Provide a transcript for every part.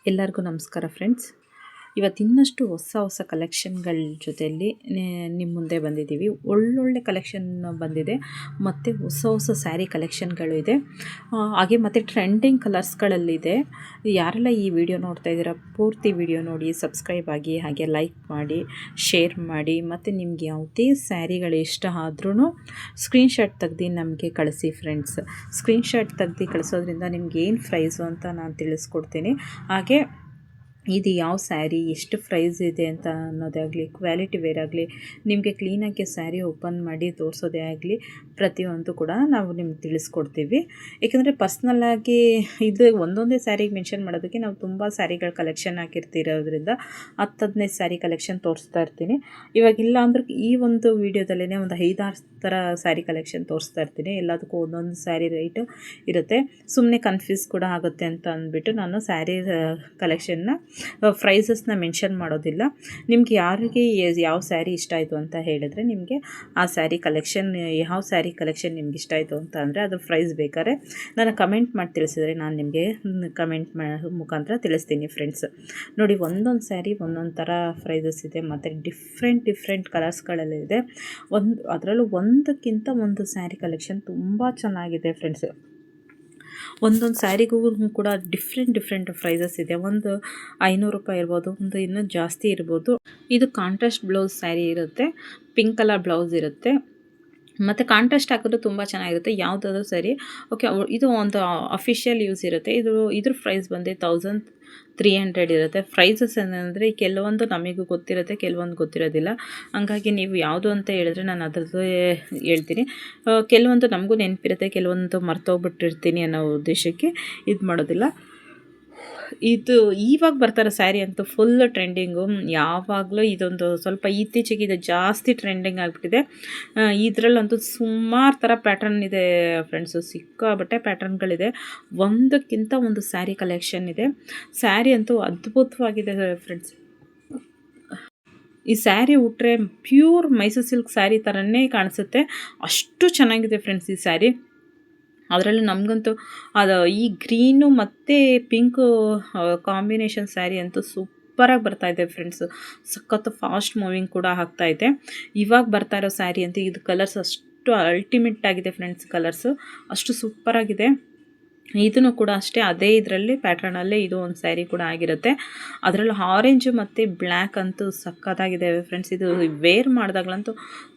ಎಲ್ಲರಿಗೂ ನಮಸ್ಕಾರ ಫ್ರೆಂಡ್ಸ್. ಇವತ್ತು ಇನ್ನಷ್ಟು ಹೊಸ ಕಲೆಕ್ಷನ್ಗಳ ಜೊತೆಯಲ್ಲಿ ನಿಮ್ಮ ಮುಂದೆ ಬಂದಿದ್ದೀವಿ. ಒಳ್ಳೊಳ್ಳೆ ಕಲೆಕ್ಷನ್ ಬಂದಿದೆ ಮತ್ತು ಹೊಸ ಸ್ಯಾರಿ ಕಲೆಕ್ಷನ್ಗಳು ಇದೆ. ಹಾಗೆ ಮತ್ತು ಟ್ರೆಂಡಿಂಗ್ ಕಲರ್ಸ್ಗಳಲ್ಲಿದೆ. ಯಾರೆಲ್ಲ ಈ ವಿಡಿಯೋ ನೋಡ್ತಾ ಇದ್ದೀರಾ ಪೂರ್ತಿ ವಿಡಿಯೋ ನೋಡಿ ಸಬ್ಸ್ಕ್ರೈಬ್ ಆಗಿ, ಹಾಗೆ ಲೈಕ್ ಮಾಡಿ, ಶೇರ್ ಮಾಡಿ. ಮತ್ತು ನಿಮ್ಗೆ ಯಾವುದೇ ಸ್ಯಾರಿಗಳು ಇಷ್ಟ ಆದ್ರೂ ಸ್ಕ್ರೀನ್ಶಾಟ್ ತೆಗ್ದು ನಮಗೆ ಕಳಿಸಿ ಫ್ರೆಂಡ್ಸ್. ಸ್ಕ್ರೀನ್ಶಾಟ್ ತೆಗ್ದು ಕಳಿಸೋದ್ರಿಂದ ನಿಮ್ಗೆ ಏನು ಪ್ರೈಸು ಅಂತ ನಾನು ತಿಳಿಸ್ಕೊಡ್ತೀನಿ. ಹಾಗೆ ಇದು ಯಾವ ಸ್ಯಾರಿ, ಎಷ್ಟು ಪ್ರೈಸ್ ಇದೆ ಅಂತ ಅನ್ನೋದೇ ಆಗಲಿ, ಕ್ವಾಲಿಟಿ ವೇರ್ ಆಗಲಿ, ನಿಮಗೆ ಕ್ಲೀನಾಗಿ ಸ್ಯಾರಿ ಓಪನ್ ಮಾಡಿ ತೋರಿಸೋದೇ ಆಗಲಿ, ಪ್ರತಿಯೊಂದು ಕೂಡ ನಾವು ನಿಮ್ಗೆ ತಿಳಿಸ್ಕೊಡ್ತೀವಿ. ಏಕೆಂದರೆ ಪರ್ಸ್ನಲ್ಲಾಗಿ ಇದು ಒಂದೊಂದೇ ಸ್ಯಾರಿಗೆ ಮೆನ್ಷನ್ ಮಾಡೋದಕ್ಕೆ ನಾವು ತುಂಬ ಸ್ಯಾರಿಗಳ ಕಲೆಕ್ಷನ್ ಹಾಕಿರ್ತಿರೋದ್ರಿಂದ 10-15 ಸ್ಯಾರಿ ಕಲೆಕ್ಷನ್ ತೋರಿಸ್ತಾ ಇರ್ತೀನಿ. ಇವಾಗಿಲ್ಲ ಅಂದ್ರೆ ಈ ಒಂದು ವೀಡಿಯೋದಲ್ಲೇ ಒಂದು 5-6 ಥರ ಸ್ಯಾರಿ ಕಲೆಕ್ಷನ್ ತೋರಿಸ್ತಾ ಇರ್ತೀನಿ. ಎಲ್ಲದಕ್ಕೂ ಒಂದೊಂದು ಸ್ಯಾರಿ ರೇಟು ಇರುತ್ತೆ. ಸುಮ್ಮನೆ ಕನ್ಫ್ಯೂಸ್ ಕೂಡ ಆಗುತ್ತೆ ಅಂತ ಅಂದ್ಬಿಟ್ಟು ನಾನು ಸ್ಯಾರಿ ಕಲೆಕ್ಷನ್ನ ಪ್ರೈಸಸ್ನ ಮೆನ್ಷನ್ ಮಾಡೋದಿಲ್ಲ. ನಿಮ್ಗೆ ಯಾರಿಗೆ ಯಾವ ಸ್ಯಾರಿ ಇಷ್ಟ ಆಯಿತು ಅಂತ ಹೇಳಿದ್ರೆ ನಿಮಗೆ ಆ ಸ್ಯಾರಿ ಕಲೆಕ್ಷನ್, ಯಾವ ಸ್ಯಾರಿ ಕಲೆಕ್ಷನ್ ನಿಮ್ಗೆ ಇಷ್ಟ ಆಯಿತು ಅಂತ ಅಂದರೆ ಅದ್ರ ಪ್ರೈಸ್ ಬೇಕಾದ್ರೆ ನಾನು ಕಮೆಂಟ್ ಮಾಡಿ ತಿಳಿಸಿದರೆ ನಾನು ನಿಮಗೆ ಕಮೆಂಟ್ ಮುಖಾಂತರ ತಿಳಿಸ್ತೀನಿ ಫ್ರೆಂಡ್ಸ್. ನೋಡಿ, ಒಂದೊಂದು ಸ್ಯಾರಿ ಒಂದೊಂದು ಥರ ಪ್ರೈಸಸ್ ಇದೆ ಮತ್ತು ಡಿಫ್ರೆಂಟ್ ಕಲರ್ಸ್ಗಳಲ್ಲಿದೆ. ಅದರಲ್ಲೂ ಒಂದಕ್ಕಿಂತ ಒಂದು ಸ್ಯಾರಿ ಕಲೆಕ್ಷನ್ ತುಂಬ ಚೆನ್ನಾಗಿದೆ ಫ್ರೆಂಡ್ಸ್. ಒಂದೊಂದು ಸ್ಯಾರಿಗೂ ಕೂಡ ಡಿಫ್ರೆಂಟ್ ಪ್ರೈಸಸ್ ಇದೆ. ಒಂದು 500 ರೂಪಾಯಿ ಇರ್ಬೋದು, ಒಂದು ಇನ್ನೂ ಜಾಸ್ತಿ ಇರ್ಬೋದು. ಇದು ಕಾಂಟ್ರಾಸ್ಟ್ ಬ್ಲೌಸ್ ಸ್ಯಾರಿ ಇರುತ್ತೆ, ಪಿಂಕ್ ಕಲರ್ ಬ್ಲೌಸ್ ಇರುತ್ತೆ ಮತ್ತು ಕಾಂಟ್ರಾಸ್ಟ್ ಹಾಕಿದ್ರೆ ತುಂಬ ಚೆನ್ನಾಗಿರುತ್ತೆ ಯಾವುದಾದ್ರೂ ಸರಿ. ಓಕೆ, ಇದು ಒಂದು ಅಫಿಷಿಯಲ್ ಯೂಸ್ ಇರುತ್ತೆ. ಇದ್ರ ಪ್ರೈಸ್ ಬಂದು 1300 ಇರುತ್ತೆ. ಪ್ರೈಸಸ್ ಏನಂದರೆ ಕೆಲವೊಂದು ನಮಗೂ ಗೊತ್ತಿರುತ್ತೆ, ಕೆಲವೊಂದು ಗೊತ್ತಿರೋದಿಲ್ಲ. ಹಂಗಾಗಿ ನೀವು ಯಾವುದು ಅಂತ ಹೇಳಿದ್ರೆ ನಾನು ಅದರದ್ದು ಹೇಳ್ತೀನಿ. ಕೆಲವೊಂದು ನಮಗೂ ನೆನಪಿರುತ್ತೆ, ಕೆಲವೊಂದು ಮರ್ತೋಗ್ಬಿಟ್ಟಿರ್ತೀನಿ ಅನ್ನೋ ಉದ್ದೇಶಕ್ಕೆ ಇದು ಮಾಡೋದಿಲ್ಲ. ಇದು ಇವಾಗ ಬರ್ತಾರೋ ಸ್ಯಾರಿ ಅಂತೂ ಫುಲ್ ಟ್ರೆಂಡಿಂಗು. ಯಾವಾಗಲೂ ಇದೊಂದು ಸ್ವಲ್ಪ ಇತ್ತೀಚೆಗೆ ಇದು ಜಾಸ್ತಿ ಟ್ರೆಂಡಿಂಗ್ ಆಗಿಬಿಟ್ಟಿದೆ. ಇದರಲ್ಲಂತೂ ಸುಮಾರು ಥರ ಪ್ಯಾಟರ್ನ್ ಇದೆ ಫ್ರೆಂಡ್ಸು, ಸಿಕ್ಕಾಬಟ್ಟೆ ಪ್ಯಾಟರ್ನ್ಗಳಿದೆ. ಒಂದಕ್ಕಿಂತ ಒಂದು ಸ್ಯಾರಿ ಕಲೆಕ್ಷನ್ ಇದೆ. ಸ್ಯಾರಿ ಅಂತೂ ಅದ್ಭುತವಾಗಿದೆ ಫ್ರೆಂಡ್ಸ್. ಈ ಸ್ಯಾರಿ ಉಟ್ರೆ ಪ್ಯೂರ್ ಮೈಸೂರು ಸಿಲ್ಕ್ ಸ್ಯಾರಿ ಥರನೇ ಕಾಣಿಸುತ್ತೆ, ಅಷ್ಟು ಚೆನ್ನಾಗಿದೆ ಫ್ರೆಂಡ್ಸ್ ಈ ಸ್ಯಾರಿ. ಅದರಲ್ಲೂ ನಮಗಂತೂ ಅದು ಈ ಗ್ರೀನು ಮತ್ತು ಪಿಂಕು ಕಾಂಬಿನೇಷನ್ ಸ್ಯಾರಿ ಅಂತೂ ಸೂಪರಾಗಿ ಬರ್ತಾಯಿದೆ ಫ್ರೆಂಡ್ಸು. ಸಖತ್ತು ಫಾಸ್ಟ್ ಮೂವಿಂಗ್ ಕೂಡ ಆಗ್ತಾಯಿದೆ. ಇವಾಗ ಬರ್ತಾ ಇರೋ ಸ್ಯಾರಿ ಅಂತೂ ಇದು ಕಲರ್ಸ್ ಅಷ್ಟು ಅಲ್ಟಿಮೇಟ್ ಆಗಿದೆ ಫ್ರೆಂಡ್ಸ್. ಕಲರ್ಸು ಅಷ್ಟು ಸೂಪರಾಗಿದೆ. ಇದನ್ನು ಕೂಡ ಅಷ್ಟೇ ಅದೇ ಇದರಲ್ಲಿ ಪ್ಯಾಟ್ರನಲ್ಲೇ ಇದು ಒಂದು ಸ್ಯಾರಿ ಕೂಡ ಆಗಿರುತ್ತೆ. ಅದರಲ್ಲೂ ಆರೆಂಜು ಮತ್ತು ಬ್ಲ್ಯಾಕ್ ಅಂತೂ ಸಖತ್ತಾಗಿದೆ ಫ್ರೆಂಡ್ಸ್. ಇದು ವೇರ್ ಮಾಡಿದಾಗಲಂತೂ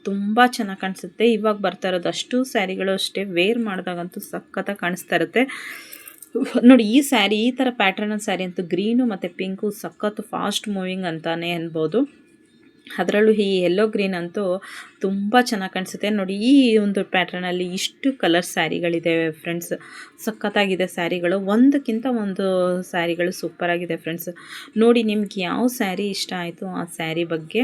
ತುಂಬ ಚೆನ್ನಾಗಿ ಕಾಣಿಸುತ್ತೆ. ಇವಾಗ ಬರ್ತಾ ಇರೋದು ಅಷ್ಟು ಸ್ಯಾರಿಗಳು ಅಷ್ಟೇ ವೇರ್ ಮಾಡಿದಾಗಂತೂ ಸಖತ್ತಾಗಿ ಕಾಣಿಸ್ತಾ ಇರುತ್ತೆ. ನೋಡಿ, ಈ ಸ್ಯಾರಿ, ಈ ಥರ ಪ್ಯಾಟ್ರನ್ ಸ್ಯಾರಿ ಅಂತೂ ಗ್ರೀನು ಮತ್ತು ಪಿಂಕು ಸಖತ್ತು ಫಾಸ್ಟ್ ಮೂವಿಂಗ್ ಅಂತಲೇ ಅನ್ಬೋದು. ಅದರಲ್ಲೂ ಈ ಯೆಲ್ಲೋ ಗ್ರೀನ್ ಅಂತೂ ತುಂಬ ಚೆನ್ನಾಗಿ ಕಾಣಿಸುತ್ತೆ. ನೋಡಿ, ಈ ಒಂದು ಪ್ಯಾಟ್ರನಲ್ಲಿ ಇಷ್ಟು ಕಲರ್ ಸ್ಯಾರಿಗಳಿದೆ ಫ್ರೆಂಡ್ಸ್. ಸಖತ್ತಾಗಿದೆ ಸ್ಯಾರಿಗಳು, ಒಂದಕ್ಕಿಂತ ಒಂದು ಸ್ಯಾರಿಗಳು ಸೂಪರಾಗಿದೆ ಫ್ರೆಂಡ್ಸ್. ನೋಡಿ, ನಿಮ್ಗೆ ಯಾವ ಸ್ಯಾರಿ ಇಷ್ಟ ಆಯಿತು ಆ ಸ್ಯಾರಿ ಬಗ್ಗೆ,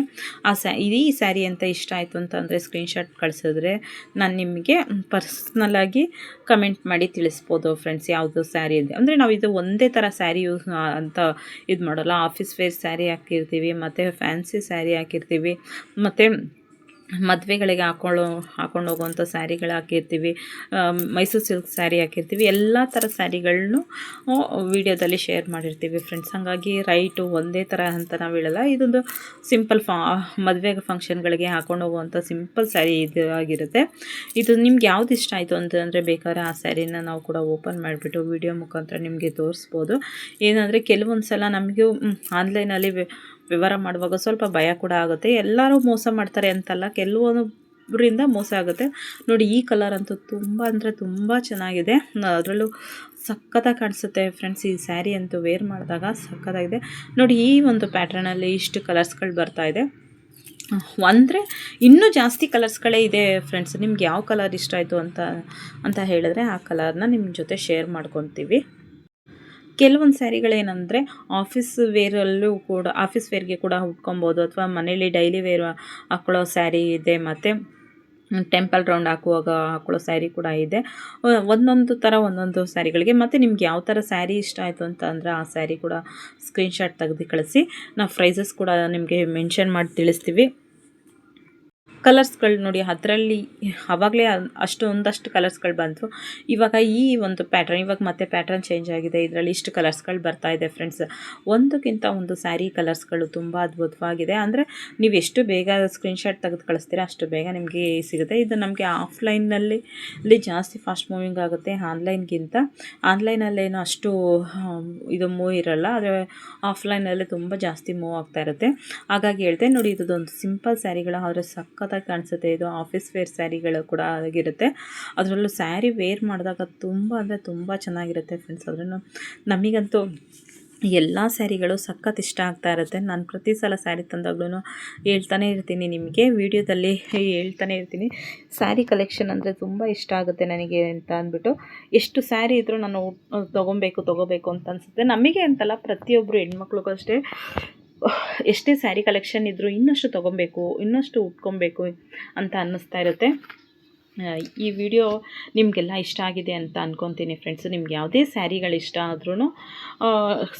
ಈ ಸ್ಯಾರಿ ಅಂತ ಇಷ್ಟ ಆಯಿತು ಅಂತಂದರೆ ಸ್ಕ್ರೀನ್ಶಾಟ್ ಕಳಿಸಿದ್ರೆ ನಾನು ನಿಮಗೆ ಪರ್ಸ್ನಲಾಗಿ ಕಮೆಂಟ್ ಮಾಡಿ ತಿಳಿಸ್ಬೋದು ಫ್ರೆಂಡ್ಸ್. ಯಾವುದು ಸ್ಯಾರಿ ಇದೆ ಅಂದರೆ ನಾವು ಇದು ಒಂದೇ ಥರ ಸ್ಯಾರಿ ಯೂಸ್ ಅಂತ ಇದು ಮಾಡೋಲ್ಲ. ಆಫೀಸ್ ವೇರ್ ಸ್ಯಾರಿ ಹಾಕಿರ್ತೀವಿ ಮತ್ತು ಫ್ಯಾನ್ಸಿ ಸ್ಯಾರಿ ಹಾಕಿರ್ತೀವಿ ಮತ್ತು ಮದುವೆಗಳಿಗೆ ಹಾಕೊಂಡು ಹೋಗುವಂಥ ಸ್ಯಾರಿಗಳು ಹಾಕಿರ್ತೀವಿ, ಮೈಸೂರು ಸಿಲ್ಕ್ ಸ್ಯಾರಿ ಹಾಕಿರ್ತೀವಿ. ಎಲ್ಲ ಥರ ಸ್ಯಾರಿಗಳನ್ನೂ ವಿಡಿಯೋದಲ್ಲಿ ಶೇರ್ ಮಾಡಿರ್ತೀವಿ ಫ್ರೆಂಡ್ಸ್. ಹಾಗಾಗಿ ರೈಟು ಒಂದೇ ಥರ ಅಂತ ನಾವು ಹೇಳಲ್ಲ. ಇದೊಂದು ಸಿಂಪಲ್ ಮದುವೆ ಫಂಕ್ಷನ್ಗಳಿಗೆ ಹಾಕೊಂಡು ಹೋಗುವಂಥ ಸಿಂಪಲ್ ಸ್ಯಾರಿ ಇದು ಆಗಿರುತ್ತೆ. ಇದು ನಿಮ್ಗೆ ಯಾವ್ದು ಇಷ್ಟ ಆಯಿತು ಅಂತಂದರೆ ಬೇಕಾದ್ರೆ ಆ ಸ್ಯಾರಿನ ನಾವು ಕೂಡ ಓಪನ್ ಮಾಡಿಬಿಟ್ಟು ವಿಡಿಯೋ ಮುಖಾಂತರ ನಿಮಗೆ ತೋರಿಸ್ಬೋದು. ಏನಂದರೆ ಕೆಲವೊಂದು ಸಲ ನಮಗೂ ಆನ್ಲೈನಲ್ಲಿ ವ್ಯವಹಾರ ಮಾಡುವಾಗ ಸ್ವಲ್ಪ ಭಯ ಕೂಡ ಆಗುತ್ತೆ. ಎಲ್ಲರೂ ಮೋಸ ಮಾಡ್ತಾರೆ ಅಂತಲ್ಲ, ಕೆಲವೊಬ್ಬರಿಂದ ಮೋಸ ಆಗುತ್ತೆ. ನೋಡಿ, ಈ ಕಲರ್ ಅಂತೂ ತುಂಬ ಅಂದರೆ ತುಂಬ ಚೆನ್ನಾಗಿದೆ. ಅದರಲ್ಲೂ ಸಖತ್ತಾಗಿ ಕಾಣಿಸುತ್ತೆ ಫ್ರೆಂಡ್ಸ್. ಈ ಸ್ಯಾರಿ ಅಂತೂ ವೇರ್ ಮಾಡಿದಾಗ ಸಖತ್ತಾಗಿದೆ. ನೋಡಿ, ಈ ಒಂದು ಪ್ಯಾಟ್ರನಲ್ಲಿ ಇಷ್ಟು ಕಲರ್ಸ್ಗಳು ಬರ್ತಾಯಿದೆ. ಅಂದರೆ ಇನ್ನೂ ಜಾಸ್ತಿ ಕಲರ್ಸ್ಗಳೇ ಇದೆ ಫ್ರೆಂಡ್ಸ್. ನಿಮ್ಗೆ ಯಾವ ಕಲರ್ ಇಷ್ಟ ಆಯಿತು ಅಂತ ಹೇಳಿದ್ರೆ ಆ ಕಲರ್ನ ನಿಮ್ಮ ಜೊತೆ ಶೇರ್ ಮಾಡ್ಕೊತೀವಿ. ಕೆಲವೊಂದು ಸ್ಯಾರಿಗಳೇನೆಂದರೆ ಆಫೀಸ್ ವೇರ್ಗೆ ಕೂಡ ಉಟ್ಕೊಬೋದು, ಅಥವಾ ಮನೇಲಿ ಡೈಲಿ ವೇರ್ ಹಾಕ್ಕೊಳ್ಳೋ ಸ್ಯಾರಿ ಇದೆ, ಮತ್ತು ಟೆಂಪಲ್ ರೌಂಡ್ ಹಾಕ್ಕೊಳ್ಳೋ ಸ್ಯಾರಿ ಕೂಡ ಇದೆ. ಒಂದೊಂದು ಥರ ಒಂದೊಂದು ಸ್ಯಾರಿಗಳಿಗೆ. ಮತ್ತು ನಿಮ್ಗೆ ಯಾವ ಥರ ಸ್ಯಾರಿ ಇಷ್ಟ ಆಯಿತು ಅಂತ ಅಂದರೆ ಆ ಸ್ಯಾರಿ ಕೂಡ ಸ್ಕ್ರೀನ್ಶಾಟ್ ತೆಗೆದು ಕಳಿಸಿ. ನಾವು ಪ್ರೈಸಸ್ ಕೂಡ ನಿಮಗೆ ಮೆನ್ಷನ್ ಮಾಡಿ ತಿಳಿಸ್ತೀವಿ. ಕಲರ್ಸ್ಗಳು ನೋಡಿ ಅದರಲ್ಲಿ ಆವಾಗಲೇ ಒಂದಷ್ಟು ಕಲರ್ಸ್ಗಳು ಬಂತು. ಇವಾಗ ಈ ಒಂದು ಪ್ಯಾಟ್ರನ್ ಇವಾಗ ಮತ್ತೆ ಪ್ಯಾಟ್ರನ್ ಚೇಂಜ್ ಆಗಿದೆ. ಇದರಲ್ಲಿ ಇಷ್ಟು ಕಲರ್ಸ್ಗಳು ಬರ್ತಾ ಇದೆ ಫ್ರೆಂಡ್ಸ್. ಒಂದಕ್ಕಿಂತ ಒಂದು ಸ್ಯಾರಿ ಕಲರ್ಸ್ಗಳು ತುಂಬ ಅದ್ಭುತವಾಗಿದೆ. ಅಂದರೆ ನೀವು ಎಷ್ಟು ಬೇಗ ಸ್ಕ್ರೀನ್ಶಾಟ್ ತೆಗೆದು ಕಳಿಸ್ತೀರಾ ಅಷ್ಟು ಬೇಗ ನಿಮಗೆ ಸಿಗುತ್ತೆ. ಇದು ನಮಗೆ ಆಫ್ಲೈನಲ್ಲಿ ಜಾಸ್ತಿ ಫಾಸ್ಟ್ ಮೂವಿಂಗ್ ಆಗುತ್ತೆ ಆನ್ಲೈನ್ಗಿಂತ. ಆನ್ಲೈನಲ್ಲೇನೋ ಅಷ್ಟು ಇದು ಮೂವ್ ಇರೋಲ್ಲ, ಆದರೆ ಆಫ್ಲೈನಲ್ಲಿ ತುಂಬ ಜಾಸ್ತಿ ಮೂವ್ ಆಗ್ತಾ ಇರುತ್ತೆ. ಹಾಗಾಗಿ ಹೇಳ್ದೆ ನೋಡಿ, ಇದೊಂದು ಸಿಂಪಲ್ ಸ್ಯಾರಿಗಳು ಆದರೆ ಸಖತ್ತಾಗಿ ಕಾಣಿಸುತ್ತೆ. ಇದು ಆಫೀಸ್ ವೇರ್ ಸ್ಯಾರಿಗಳು ಕೂಡ ಆಗಿರುತ್ತೆ. ಅದರಲ್ಲೂ ಸ್ಯಾರಿ ವೇರ್ ಮಾಡಿದಾಗ ತುಂಬ ಅಂದರೆ ತುಂಬ ಚೆನ್ನಾಗಿರುತ್ತೆ ಫ್ರೆಂಡ್ಸ್. ಅದನ್ನು ನಮಗಂತೂ ಎಲ್ಲ ಸ್ಯಾರಿಗಳು ಸಖತ್ ಇಷ್ಟ ಆಗ್ತಾ ಇರುತ್ತೆ. ನಾನು ಪ್ರತಿ ಸಲ ಸ್ಯಾರಿ ತಂದಾಗ್ಲೂ ಹೇಳ್ತಾನೆ ಇರ್ತೀನಿ, ನಿಮಗೆ ವೀಡಿಯೋದಲ್ಲಿ ಹೇಳ್ತಾನೆ ಇರ್ತೀನಿ, ಸ್ಯಾರಿ ಕಲೆಕ್ಷನ್ ಅಂದರೆ ತುಂಬ ಇಷ್ಟ ಆಗುತ್ತೆ ನನಗೆ ಅಂತ ಅಂದ್ಬಿಟ್ಟು. ಎಷ್ಟು ಸ್ಯಾರಿ ಇದ್ದರೂ ನಾನು ತೊಗೋಬೇಕು ಅಂತ ಅನಿಸುತ್ತೆ. ನಮಗೆ ಅಂತಲ್ಲ, ಪ್ರತಿಯೊಬ್ಬರು ಹೆಣ್ಮಕ್ಳಿಗೂ ಅಷ್ಟೇ. ಎಷ್ಟೇ ಸ್ಯಾರಿ ಕಲೆಕ್ಷನ್ ಇದ್ದರೂ ಇನ್ನಷ್ಟು ತೊಗೊಬೇಕು, ಇನ್ನಷ್ಟು ಉಟ್ಕೊಬೇಕು ಅಂತ ಅನ್ನಿಸ್ತಾ ಇರುತ್ತೆ. ಈ ವಿಡಿಯೋ ನಿಮಗೆಲ್ಲ ಇಷ್ಟ ಆಗಿದೆ ಅಂತ ಅಂದ್ಕೊತೀನಿ ಫ್ರೆಂಡ್ಸ್. ನಿಮ್ಗೆ ಯಾವುದೇ ಸ್ಯಾರಿಗಳು ಇಷ್ಟ ಆದ್ರೂ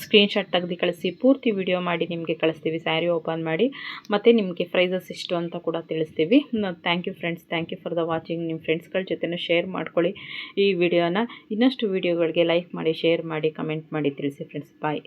ಸ್ಕ್ರೀನ್ಶಾಟ್ ತೆಗೆದು ಕಳಿಸಿ, ಪೂರ್ತಿ ವಿಡಿಯೋ ಮಾಡಿ ನಿಮಗೆ ಕಳಿಸ್ತೀವಿ ಸ್ಯಾರಿ ಓಪನ್ ಮಾಡಿ. ಮತ್ತು ನಿಮಗೆ ಪ್ರೈಸಸ್ ಎಷ್ಟು ಅಂತ ಕೂಡ ತಿಳಿಸ್ತೀವಿ. Thank you friends, thank you for the watching. ನಿಮ್ಮ ಫ್ರೆಂಡ್ಸ್ಗಳ ಜೊತೆ ಶೇರ್ ಮಾಡ್ಕೊಳ್ಳಿ ಈ ವಿಡಿಯೋನ. ಇನ್ನಷ್ಟು ವಿಡಿಯೋಗಳಿಗೆ ಲೈಕ್ ಮಾಡಿ, ಶೇರ್ ಮಾಡಿ, ಕಮೆಂಟ್ ಮಾಡಿ ತಿಳಿಸಿ ಫ್ರೆಂಡ್ಸ್. ಬಾಯ್.